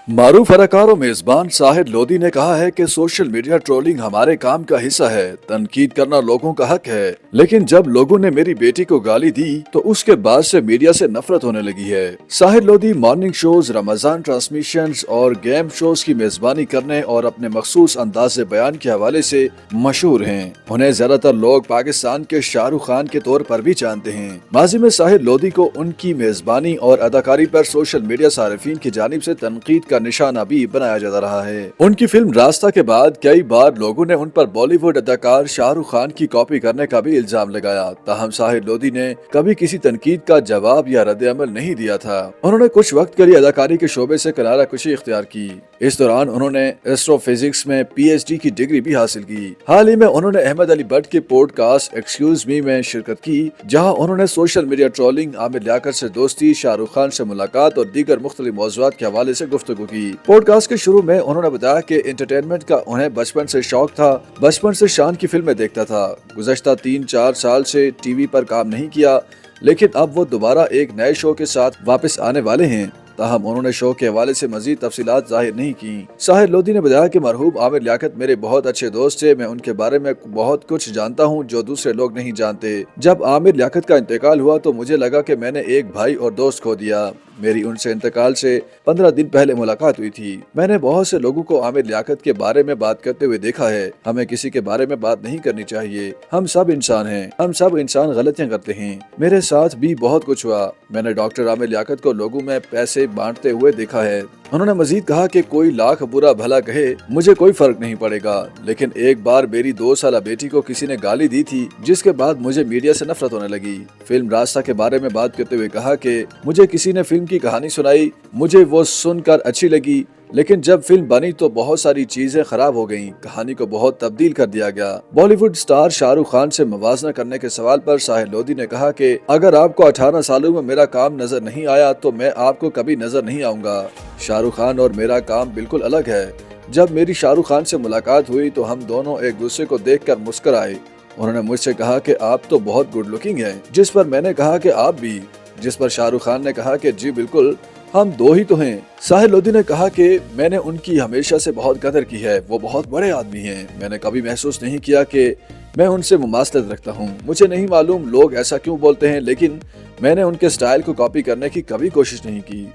मारूफ अदाकार और मेजबान शाहिद लोधी ने कहा है कि सोशल मीडिया ट्रोलिंग हमारे काम का हिस्सा है। तनकीद करना लोगों का हक है, लेकिन जब लोगों ने मेरी बेटी को गाली दी तो उसके बाद से मीडिया से नफरत होने लगी है। Shahid Lodhi morning shows, Ramzan transmissions और गेम शोज की मेजबानी करने और अपने मखसूस अंदाज बयान के हवाले से मशहूर हैं। उन्हें ज्यादातर लोग पाकिस्तान के शाहरुख खान के तौर पर भी जानते हैं। माजी में शाहिद लोधी को उनकी मेजबानी और अदाकारी पर सोशल मीडिया सारिफीन की जानिब से तनकीद का निशाना भी बनाया जाता रहा है। उनकी फिल्म रास्ता के बाद कई बार लोगों ने उन पर बॉलीवुड अदाकार शाहरुख खान की कॉपी करने का भी इल्जाम लगाया। ताहम शाहिद लोधी ने कभी किसी तनकीद का जवाब या रद्द-ए-अमल नहीं दिया था। उन्होंने कुछ वक्त के लिए अदाकारी के शोबे से किनारा कुशी इख्तियार की। इस दौरान उन्होंने एस्ट्रोफिजिक्स में PhD की डिग्री भी हासिल की। हाल ही में उन्होंने अहमद अली भट्ट के पॉडकास्ट एक्सक्यूज मी में शिरकत की, जहां उन्होंने social media trolling, Aamir Liaquat से दोस्ती, शाहरुख खान से मुलाकात और दीगर मुख्तलिफ मौज़ूआत के हवाले से गुफ्तगू की। पॉडकास्ट के शुरू में उन्होंने बताया कि एंटरटेनमेंट का उन्हें बचपन से शौक था। बचपन से शान की फिल्में देखता था। गुज़श्ता 3-4 साल से टीवी पर काम नहीं किया, लेकिन अब वो दोबारा एक नए शो के साथ वापस आने वाले हैं। ताहम उन्होंने शो के हवाले से मजीद तफसीलात जाहिर नहीं की। शाहिद लोधी ने बताया कि मरहूम आमिर लियाकत मेरे बहुत अच्छे दोस्त थे। मैं उनके बारे में बहुत कुछ जानता हूं जो दूसरे लोग नहीं जानते। जब आमिर लियाकत का इंतकाल हुआ तो मुझे लगा कि मैंने एक भाई और दोस्त खो दिया। मेरी उनसे इंतकाल से 15 दिन पहले मुलाकात हुई थी। मैंने बहुत से लोगों को आमिर लियाकत के बारे में बात करते हुए देखा है। हमें किसी के बारे में बात नहीं करनी चाहिए। हम सब इंसान हैं। हम सब इंसान गलतियां करते हैं। मेरे साथ भी बहुत कुछ हुआ। मैंने डॉक्टर आमिर लियाकत को लोगों में पैसे बांटते हुए देखा है। उन्होंने मजीद कहा कि कोई लाख बुरा भला कहे, मुझे कोई फर्क नहीं पड़ेगा, लेकिन एक बार मेरी 2 साला बेटी को किसी ने गाली दी थी, जिसके बाद मुझे मीडिया से नफरत होने लगी। फिल्म रास्ता के बारे में बात करते हुए कहा कि मुझे किसी ने फिल्म की कहानी सुनाई, मुझे वो सुनकर अच्छी लगी, लेकिन जब फिल्म बनी तो बहुत सारी चीजें खराब हो गईं। कहानी को बहुत तब्दील कर दिया गया। बॉलीवुड स्टार शाहरुख खान से मुवाजना करने के सवाल पर शाहिद लोधी ने कहा कि अगर आपको 18 सालों में मेरा काम नजर नहीं आया तो मैं आपको कभी नजर नहीं आऊंगा। शाहरुख खान और मेरा काम बिल्कुल अलग है। जब मेरी शाहरुख खान से मुलाकात हुई तो हम दोनों एक दूसरे को देखकर मुस्कुराए। उन्होंने मुझसे कहा कि आप तो बहुत गुड लुकिंग हैं, जिस पर मैंने कहा कि आप भी, जिस पर शाहरुख खान ने कहा कि जी बिल्कुल, हम दो ही तो हैं। शाहिद लोधी ने कहा कि मैंने उनकी हमेशा से बहुत कदर की है। वो बहुत बड़े आदमी हैं। मैंने कभी महसूस नहीं किया कि मैं उनसे मुमासलत रखता हूँ। मुझे नहीं मालूम लोग ऐसा क्यों बोलते हैं, लेकिन मैंने उनके स्टाइल को कॉपी करने की कभी कोशिश नहीं की।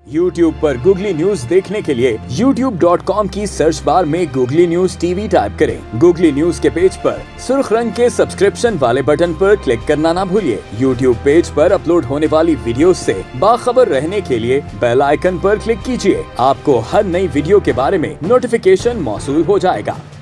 YouTube पर गूगली न्यूज देखने के लिए youtube.com की सर्च बार में गूगली न्यूज TV टाइप करें। गूगली न्यूज के पेज पर सुर्ख रंग के सब्सक्रिप्शन वाले बटन पर क्लिक करना ना भूलिए। YouTube पेज पर अपलोड होने वाली वीडियोस से बाखबर रहने के लिए बेल आइकन पर क्लिक कीजिए। आपको हर नई वीडियो के बारे में नोटिफिकेशन मौसूल हो जाएगा।